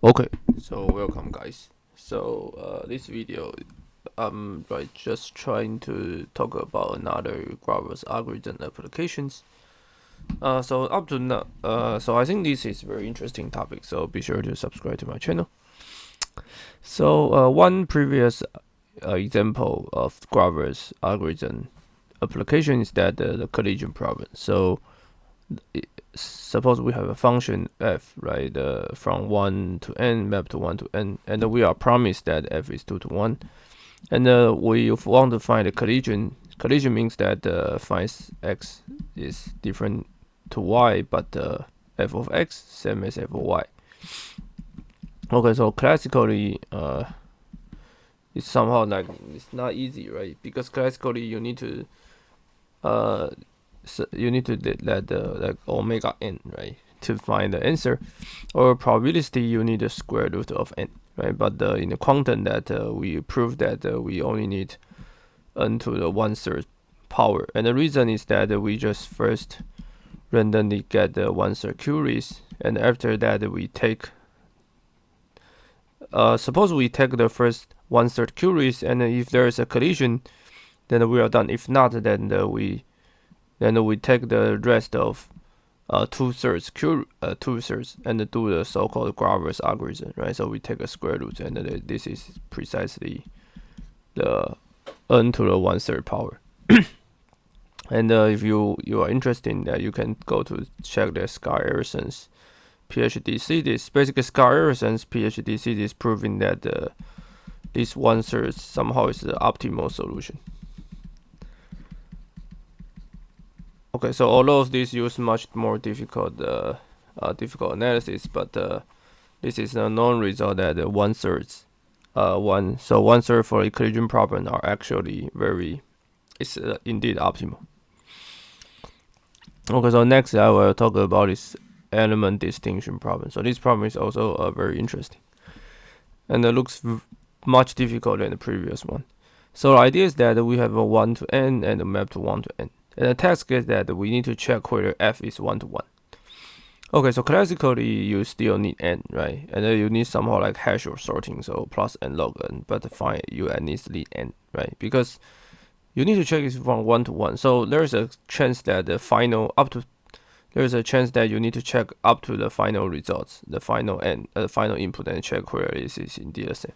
Okay, so welcome guys. This video, I'm just trying to talk about another Graver's algorithm applications. So up to now, so I think this is very interesting topic. So be sure to subscribe to my channel. One previous example of Graver's algorithm application is that the collision problem. Suppose we have a function f, right, from 1 to n, map to 1 to n, and we are promised that f is 2 to 1, and we want to find a collision. Collision means that finds x is different to y, but f of x same as f of y. Okay, so classically, it's somehow like it's not easy, right? Because classically you need to let the like omega n, right, to find the answer, or probability you need the square root of n, right? But in the quantum that we proved that we only need n to the 1/3 power, and the reason is that we just first randomly get the 1/3 curies, and after that we take suppose we take the first 1/3 curies, and if there is a collision, then we are done. If not, then we take the rest of 2/3 2/3 and do the so-called Graver's algorithm, right? So we take a square root, and this is precisely the n to the 1/3 power. And if you are interested in that, you can go to check the Scar-Erickson's PhD thesis. Basically, Scar-Erickson's PhD thesis proving that this 1/3 somehow is the optimal solution. Okay, so although this use much more difficult analysis, but this is a known result that 1/3 1/3 for a collision problem are actually it's indeed optimal. Okay, so next I will talk about this element distinction problem. So this problem is also very interesting, and it looks much difficult than the previous one. So the idea is that we have a 1 to n and a map to 1 to n. And the task is that we need to check whether f is 1 to 1. Okay, so classically you still need n, right? And then you need somehow like hash or sorting, so plus n log n, but fine, you at least need n, right? Because you need to check it from 1 to 1. So there's a chance that there's a chance that you need to check up to the final results, the final n, the final input, and check whether this is indeed the same.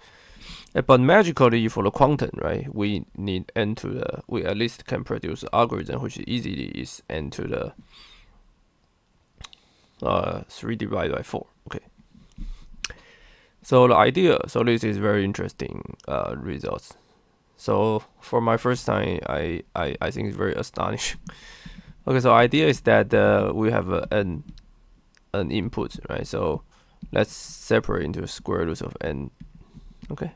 But magically for the quantum, right, we need n to the, we at least can produce an algorithm which easily is n to the 3 divided by 4. Okay. So the idea, so this is very interesting results. So for my first time, I think it's very astonishing. Okay, so idea is that we have an input, right? So let's separate into square root of n. Okay.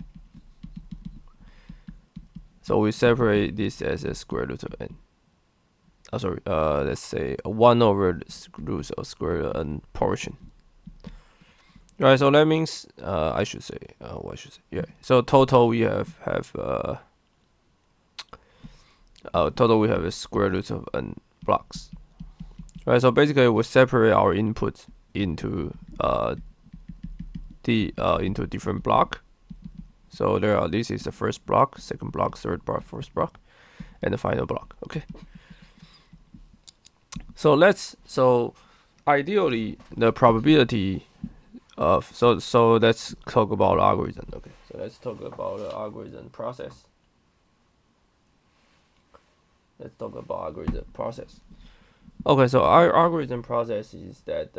So we separate this as a square root of n. Let's say 1 over the root of square root of n portion. Right, so that means I should say what I should say. Yeah. So total we have total we have a square root of n blocks. Right. So basically we separate our input into into different block. So this is the first block, second block, third block, fourth block, and the final block. Okay. So ideally the probability of so let's talk about algorithm. Okay. So let's talk about the algorithm process. Let's talk about algorithm process. Okay, so our algorithm process is that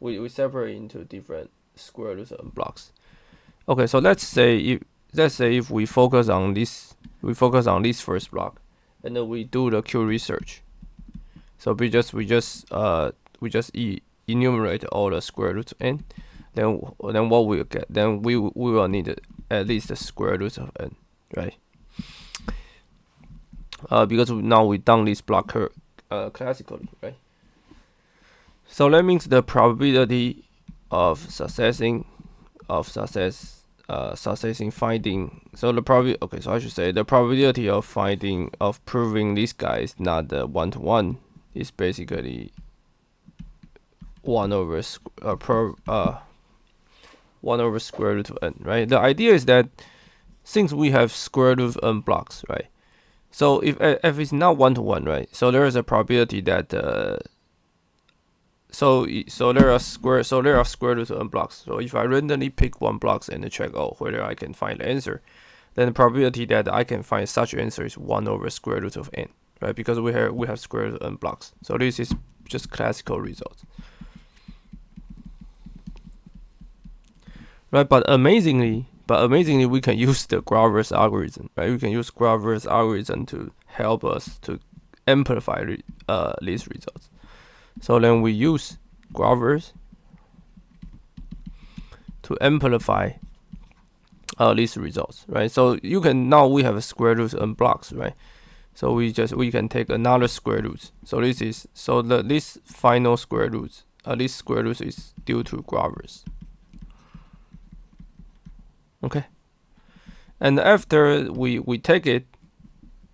we separate into different square roots and blocks. Okay, so let's say if we focus on this first block, and then we do the Q research. So we just enumerate all the square roots of n. Then what we'll get? Then we will need at least the square root of n, right? Because now we done this block classically, right? So that means the probability of successing finding. So the probability. Okay, so I should say the probability of proving this guy is not 1 to 1. Is basically 1 over 1 over square root of n, right? The idea is that since we have square root of n blocks, right? So if it's not 1 to 1, right? So there is a probability that so there are square root of n blocks. So if I randomly pick one blocks and check whether I can find the answer, then the probability that I can find such answer is 1 over square root of n, right? Because we have square root of n blocks. So this is just classical results. Right, but amazingly, we can use the Grover's algorithm, right? We can use Grover's algorithm to help us to amplify these results. So then we use Grover's to amplify these results, right? So you can now we have a square root n blocks, right? So we can take another square root. So this final square root, this square root is due to Grover's. Okay, and after we take it,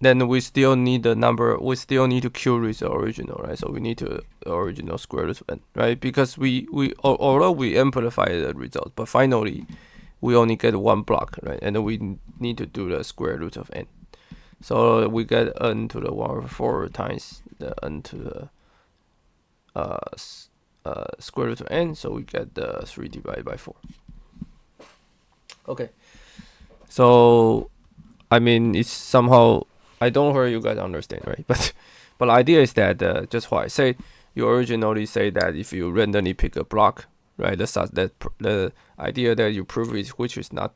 then we still need the number. We still need to query the original, right? So we need to original square root of n, right? Because although we amplify the result, but finally we only get one block, right? And we need to do the square root of n. So we get n to the 1 over 4 times the n to the square root of n. So we get the 3 divided by 4. Okay, so I mean it's somehow I don't hear you guys understand, right? But the idea is that just what I say, you originally say that if you randomly pick a block, right? The idea that you prove is which is not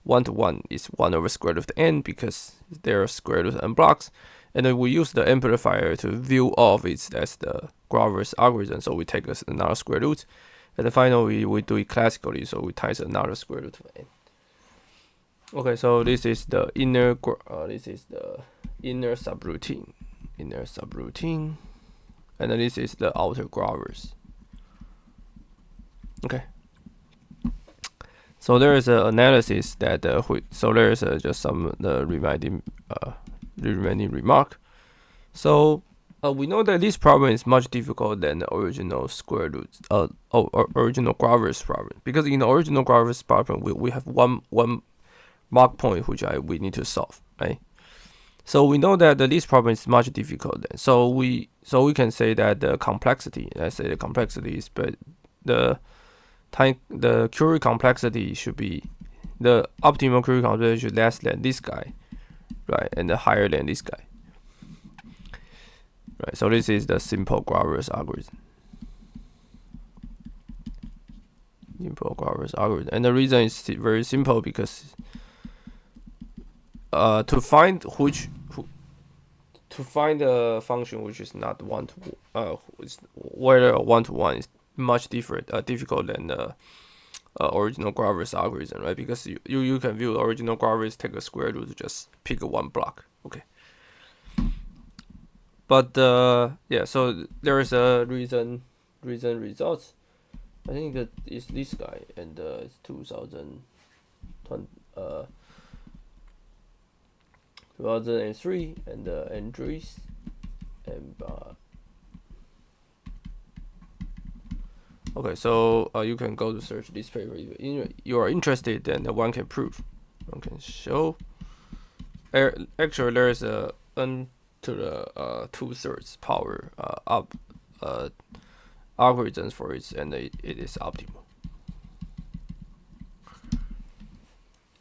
1 to 1 is 1 over square root of n because there are square root of n blocks, and then we use the amplifier to view all of it as the Grover's algorithm. So we take another square root, and then finally we do it classically. So we times another square root of n. Okay, so this is the inner subroutine, and then this is the outer Grover's. Okay, so there is an analysis that so there is just some remaining remark. So we know that this problem is much difficult than the original square root, original Grover's problem, because in the original Grover's problem we have one mark point which we need to solve, right? So we know that this problem is much difficult then. So we can say that the complexity, let's say the complexity is, but the Curie complexity should be, the optimal Curie complexity should less than this guy, right, and higher than this guy, right? So this is the simple Grover's algorithm. And the reason is very simple because to find a function which is not whether 1 to 1 is much difficult than the original Grover's algorithm, right? Because you can view the original Grover's, take a square root to just pick one block. Okay, but yeah, so there is a reason results. I think that is this guy, and it's 2003, and Andres and okay, so you can go to search this paper if you are interested, then one can prove, one can show. Actually, there is a n to the 2/3 power up algorithms for it, and it is optimal.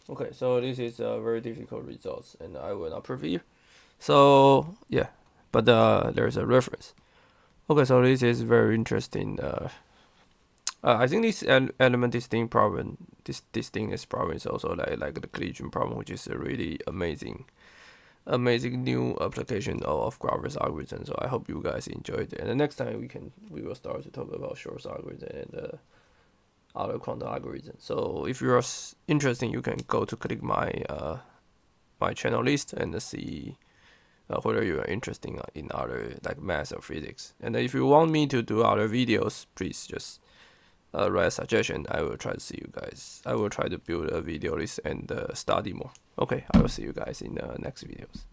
Okay, so this is very difficult results, and I will not prove it. So yeah, but there's a reference. Okay, so this is very interesting. I think this element distinctness problem is also like the collision problem, which is a really amazing new application of Grover's algorithm. So I hope you guys enjoyed it. And the next time we will start to talk about Shor's algorithm and other quantum algorithm. So if you're interested, you can go to click my my channel list and see whether you are interested in other like math or physics. And if you want me to do other videos, please just write a suggestion. I will try to see you guys. I will try to build a video list and study more. Okay, I will see you guys in the next videos.